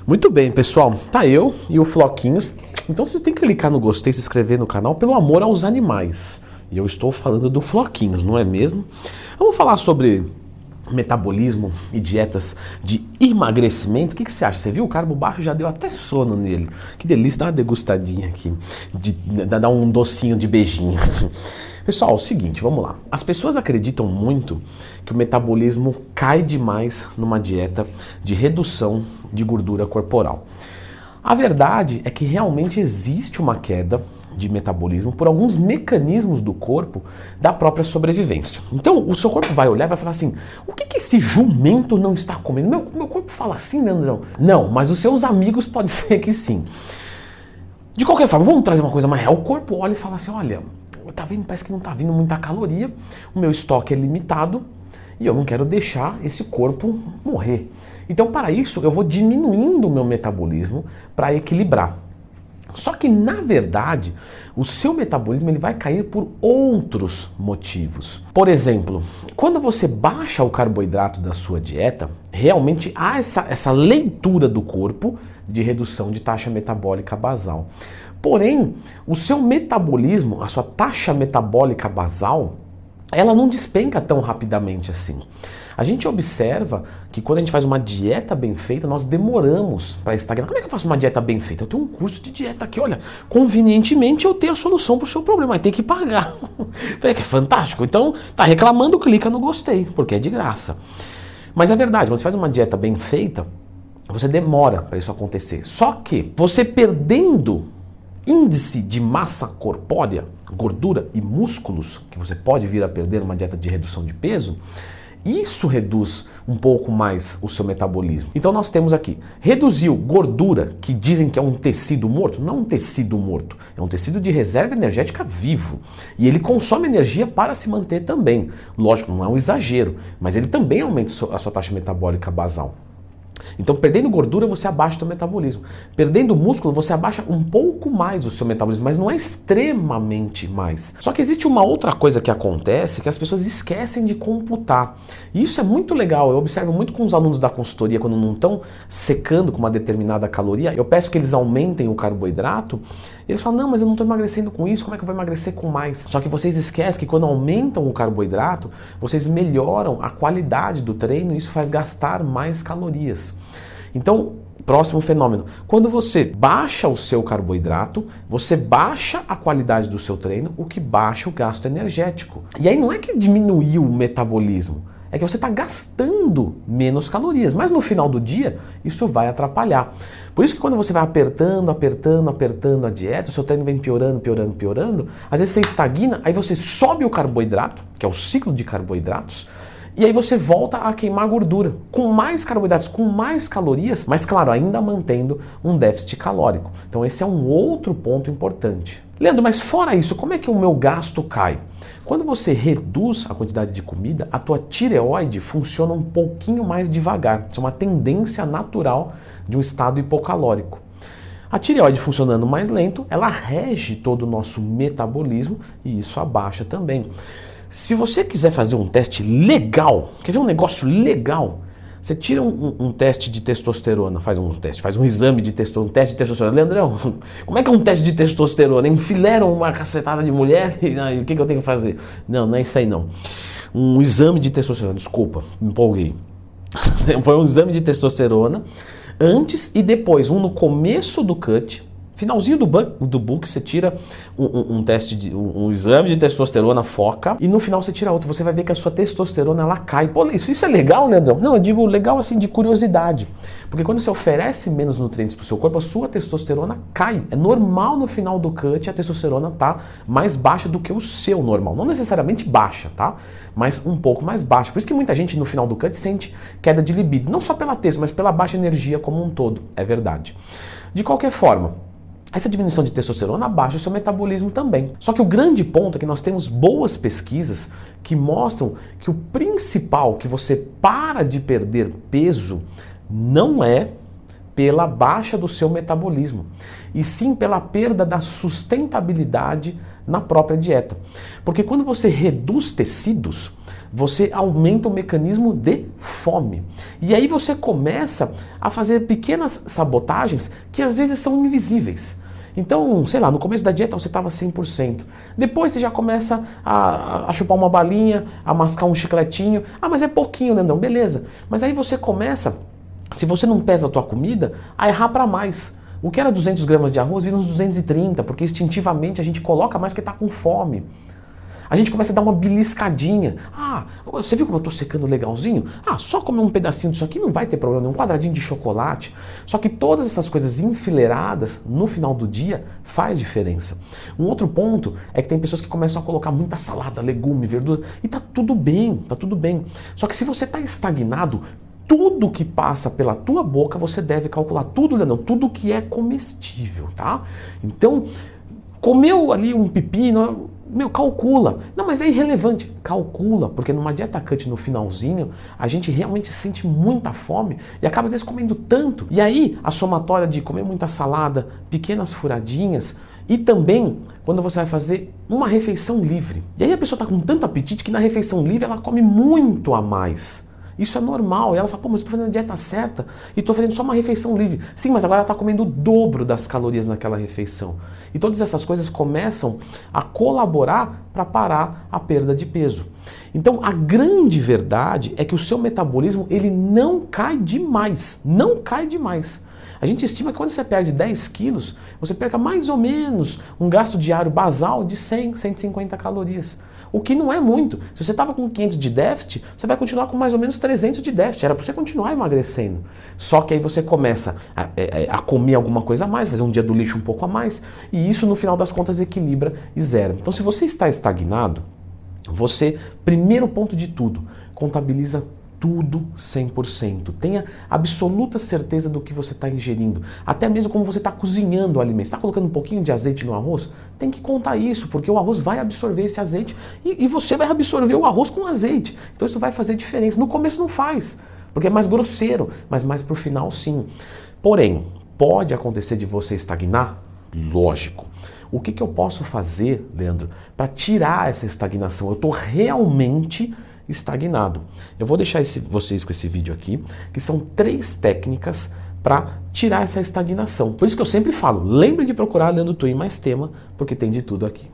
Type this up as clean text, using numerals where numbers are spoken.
Muito bem, pessoal. Tá eu e o Floquinhos. Então você tem que clicar no gostei, se inscrever no canal pelo amor aos animais. E eu estou falando do Floquinhos, não é mesmo? Vamos falar sobre metabolismo e dietas de emagrecimento. O que você acha? Você viu? O carbo baixo já deu até sono nele. Que delícia, dá uma degustadinha aqui. Dá um docinho de beijinho. Pessoal, é o seguinte, vamos lá. As pessoas acreditam muito que o metabolismo cai demais numa dieta de redução de gordura corporal. A verdade é que realmente existe uma queda de metabolismo por alguns mecanismos do corpo da própria sobrevivência. Então o seu corpo vai olhar e vai falar assim: o que esse jumento não está comendo? Meu corpo fala assim, Leandrão? Não, mas os seus amigos pode ser que sim. De qualquer forma, vamos trazer uma coisa mais real. O corpo olha e fala assim: olha, tá vendo? Parece que não tá vindo muita caloria, o meu estoque é limitado e eu não quero deixar esse corpo morrer. Então, para isso, eu vou diminuindo o meu metabolismo para equilibrar. Só que, na verdade, o seu metabolismo ele vai cair por outros motivos. Por exemplo, quando você baixa o carboidrato da sua dieta, realmente há essa leitura do corpo de redução de taxa metabólica basal. Porém, o seu metabolismo, a sua taxa metabólica basal, ela não despenca tão rapidamente assim. A gente observa que quando a gente faz uma dieta bem feita, nós demoramos para estagnar. Como é que eu faço uma dieta bem feita? Eu tenho um curso de dieta aqui, olha, convenientemente eu tenho a solução para o seu problema, mas tem que pagar. É que é fantástico. Então, tá reclamando, clica no gostei, porque é de graça. Mas é verdade, quando você faz uma dieta bem feita, você demora para isso acontecer. Só que você perdendo índice de massa corpórea, gordura e músculos, que você pode vir a perder numa dieta de redução de peso, isso reduz um pouco mais o seu metabolismo. Então nós temos aqui, reduziu gordura, que dizem que é um tecido morto. Não é um tecido morto, é um tecido de reserva energética vivo. E ele consome energia para se manter também. Lógico, não é um exagero, mas ele também aumenta a sua taxa metabólica basal. Então, perdendo gordura, você abaixa o seu metabolismo. Perdendo músculo, você abaixa um pouco mais o seu metabolismo, mas não é extremamente mais. Só que existe uma outra coisa que acontece, que as pessoas esquecem de computar. E isso é muito legal. Eu observo muito com os alunos da consultoria, quando não estão secando com uma determinada caloria, eu peço que eles aumentem o carboidrato, e eles falam: não, mas eu não estou emagrecendo com isso, como é que eu vou emagrecer com mais? Só que vocês esquecem que quando aumentam o carboidrato, vocês melhoram a qualidade do treino e isso faz gastar mais calorias. Então, próximo fenômeno, quando você baixa o seu carboidrato, você baixa a qualidade do seu treino, o que baixa o gasto energético. E aí não é que diminuiu o metabolismo, é que você está gastando menos calorias, mas no final do dia isso vai atrapalhar. Por isso que quando você vai apertando a dieta, o seu treino vem piorando, às vezes você estagna, aí você sobe o carboidrato, que é o ciclo de carboidratos, e aí você volta a queimar gordura, com mais carboidratos, com mais calorias, mas claro, ainda mantendo um déficit calórico. Então esse é um outro ponto importante. Leandro, mas fora isso, como é que o meu gasto cai? Quando você reduz a quantidade de comida, a tua tireoide funciona um pouquinho mais devagar. Isso é uma tendência natural de um estado hipocalórico. A tireoide funcionando mais lento, ela rege todo o nosso metabolismo e isso abaixa também. Se você quiser fazer um teste legal, quer ver um negócio legal? Você tira um teste de testosterona, faz um exame de testosterona, um teste de testosterona. Leandrão, como é que é um teste de testosterona? Enfileiram uma cacetada de mulher e o que eu tenho que fazer? Não é isso aí não. Um exame de testosterona, desculpa, me empolguei. Foi um exame de testosterona antes e depois, um no começo do cut. Finalzinho do book, você tira um exame de testosterona, foca, e no final você tira outro. Você vai ver que a sua testosterona ela cai. Pô, isso é legal, Leandrão? Não, eu digo legal assim de curiosidade. Porque quando você oferece menos nutrientes para o seu corpo, a sua testosterona cai. É normal no final do cut a testosterona tá mais baixa do que o seu normal. Não necessariamente baixa, tá? Mas um pouco mais baixa. Por isso que muita gente no final do cut sente queda de libido. Não só pela testo, mas pela baixa energia como um todo. É verdade. De qualquer forma, essa diminuição de testosterona abaixa o seu metabolismo também. Só que o grande ponto é que nós temos boas pesquisas que mostram que o principal que você para de perder peso não é pela baixa do seu metabolismo, e sim pela perda da sustentabilidade na própria dieta. Porque quando você reduz tecidos, você aumenta o mecanismo de fome. E aí você começa a fazer pequenas sabotagens que às vezes são invisíveis. Então, sei lá, no começo da dieta você estava 100%. Depois você já começa a chupar uma balinha, a mascar um chicletinho. Ah, mas é pouquinho, né? Não, beleza. Mas aí você começa, se você não pesa a tua comida, a errar para mais. O que era 200 gramas de arroz vira uns 230, porque instintivamente a gente coloca mais porque está com fome. A gente começa a dar uma beliscadinha. Ah, você viu como eu estou secando legalzinho? Ah, só comer um pedacinho disso aqui não vai ter problema, um quadradinho de chocolate. Só que todas essas coisas enfileiradas, no final do dia, faz diferença. Um outro ponto é que tem pessoas que começam a colocar muita salada, legume, verdura, e tá tudo bem, tá tudo bem. Só que se você está estagnado, tudo que passa pela tua boca você deve calcular. Tudo, Leandrão, tudo que é comestível, tá? Então, comeu ali um pepino, meu, calcula. Não, mas é irrelevante. Calcula, porque numa dieta cut no finalzinho, a gente realmente sente muita fome e acaba às vezes comendo tanto. E aí, a somatória de comer muita salada, pequenas furadinhas e também quando você vai fazer uma refeição livre. E aí a pessoa está com tanto apetite que na refeição livre ela come muito a mais. Isso é normal. E ela fala, pô, mas eu estou fazendo a dieta certa e estou fazendo só uma refeição livre. Sim, mas agora ela está comendo o dobro das calorias naquela refeição. E todas essas coisas começam a colaborar para parar a perda de peso. Então, a grande verdade é que o seu metabolismo ele não cai demais. Não cai demais. A gente estima que quando você perde 10 quilos, você perca mais ou menos um gasto diário basal de 100, 150 calorias. O que não é muito. Se você estava com 500 de déficit, você vai continuar com mais ou menos 300 de déficit. Era para você continuar emagrecendo. Só que aí você começa a comer alguma coisa a mais, fazer um dia do lixo um pouco a mais, e isso no final das contas equilibra e zera. Então se você está estagnado, você, primeiro ponto de tudo, contabiliza tudo 100%. Tenha absoluta certeza do que você está ingerindo. Até mesmo como você está cozinhando o alimento. Está colocando um pouquinho de azeite no arroz? Tem que contar isso, porque o arroz vai absorver esse azeite e você vai absorver o arroz com azeite. Então isso vai fazer diferença. No começo não faz, porque é mais grosseiro, mas mais pro final sim. Porém, pode acontecer de você estagnar? Lógico. O que eu posso fazer, Leandro, para tirar essa estagnação? Eu estou realmente estagnado. Eu vou deixar vocês com esse vídeo aqui, que são 3 técnicas para tirar essa estagnação. Por isso que eu sempre falo, lembre de procurar Leandro Twin mais tema, porque tem de tudo aqui.